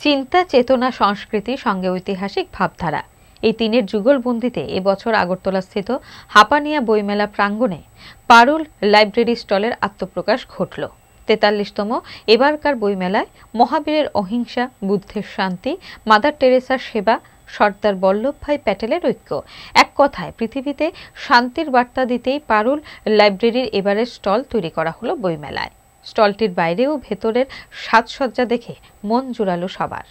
চিন্তা, চেতনা, সংস্কৃতি সঙ্গে ঐতিহাসিক ভাবধারা এই তিনের যুগলবন্দিতে এবছর আগরতলাস্থিত হাপানিয়া বইমেলা প্রাঙ্গণে পারুল লাইব্রেরি স্টলের আত্মপ্রকাশ ঘটল। ৪৩তম এবারকার বইমেলায় মহাবীরের অহিংসা, বুদ্ধের শান্তি, মাদার টেরেসার সেবা, সর্দার বল্লভভাই প্যাটেলের ঐক্য, এক কথায় পৃথিবীতে শান্তির বার্তা দিতেই পারুল লাইব্রেরির এবারের স্টল তৈরি করা হলো বইমেলায়। স্টলটির বাইরে ও ভেতরের সাজসজ্জা দেখে মন জুড়ালো সবার।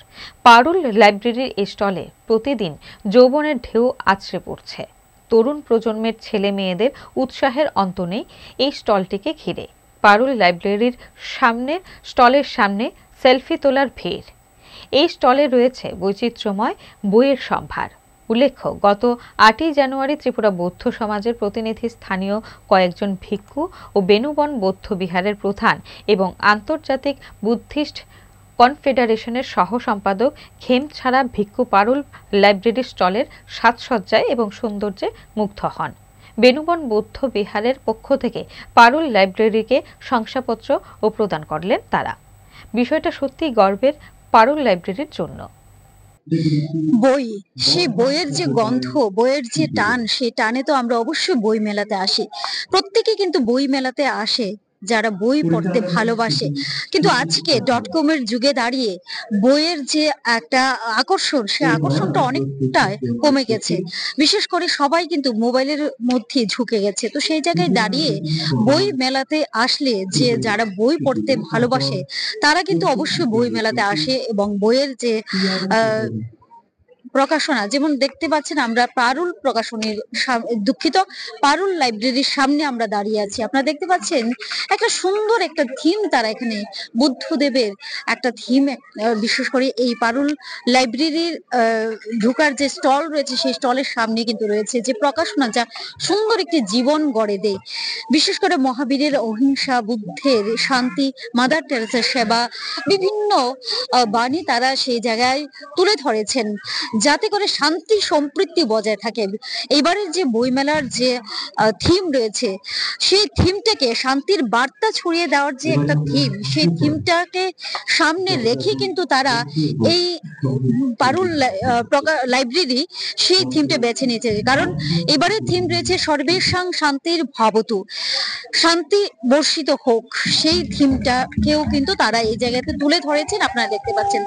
পারুল লাইব্রেরির এই স্টলে প্রতিদিন যৌবনের ঢেউ আছড়ে পড়ছে। তরুণ প্রজন্মের ছেলে মেয়েদের উৎসাহের অন্ত নেই এই স্টলটিকে ঘিরে। পারুল লাইব্রেরির স্টলের সামনে সেলফি তোলার ভিড়। এই স্টলে রয়েছে বৈচিত্র্যময় বইয়ের সম্ভার। উল্লেখ্য, গত ৮ই জানুয়ারি ত্রিপুরা বৌদ্ধ সমাজের প্রতিনিধি, স্থানীয় কয়েকজন ভিক্ষু ও বেনুবন বৌদ্ধ বিহারের প্রধান এবং আন্তর্জাতিক বুদ্ধিস্ট কনফেডারেশনের সহ সম্পাদক খেমছাড়া ভিক্ষু পারুল লাইব্রেরি স্টলের সাজসজ্জায় এবং সৌন্দর্যে মুগ্ধ হন। বেনুবন বৌদ্ধ বিহারের পক্ষ থেকে পারুল লাইব্রেরিকে শংসাপত্র ও প্রদান করলেন তারা। বিষয়টা সত্যি গর্বের পারুল লাইব্রেরির জন্য। বই, সেই বইয়ের যে গন্ধ, বইয়ের যে টান, সেই টানে তো আমরা অবশ্যই বই মেলাতে আসি। প্রত্যেকে কিন্তু বই মেলাতে আসে যারা বই পড়তে ভালোবাসে। কিন্তু আজকে .com এর যুগে দাঁড়িয়ে বইয়ের যে একটা আকর্ষণ, সেই আকর্ষণটা অনেকটাই কমে গেছে। বিশেষ করে সবাই কিন্তু মোবাইলের মধ্যে ঝুঁকে গেছে। তো সেই জায়গায় দাঁড়িয়ে বই মেলাতে আসলে যে যারা বই পড়তে ভালোবাসে তারা কিন্তু অবশ্যই বই মেলাতে আসে এবং বইয়ের যে প্রকাশনা, যেমন দেখতে পাচ্ছেন আমরা পারুল প্রকাশনীর পারুল লাইব্রেরির সামনে আমরা দাঁড়িয়ে আছি। আপনারা দেখতে পাচ্ছেন একটা সুন্দর একটা থিম, তারা এখানে বুদ্ধদেবের একটা থিম, বিশেষ করে এই পারুল লাইব্রেরির ঢোকার যে স্টল রয়েছে সেই স্টলের সামনে কিন্তু রয়েছে যে প্রকাশনা, যা সুন্দর একটি জীবন গড়ে দেয়। বিশেষ করে মহাবীরের অহিংসা, বুদ্ধের শান্তি, মাদার টেরেসার সেবা, বিভিন্ন বাণী তারা সেই জায়গায় তুলে ধরেছেন যাতে করে শান্তি সম্প্রীতি বজায় থাকে। এবারের যে বইমেলার যে থিম রয়েছে সেই থিমটাকে, শান্তির বার্তা ছড়িয়ে দেওয়ার যে একটা থিম, সেই থিমটাকে সামনে রেখে কিন্তু তারা এই পারুল লাইব্রেরি সেই থিমটা বেছে নিয়েছে। কারণ এবারের থিম রয়েছে সর্বেষাং শান্তির ভবতু, শান্তি বর্ষিত হোক। সেই থিমটাকেও কিন্তু তারা এই জায়গাতে তুলে ধরেছেন, আপনারা দেখতে পাচ্ছেন।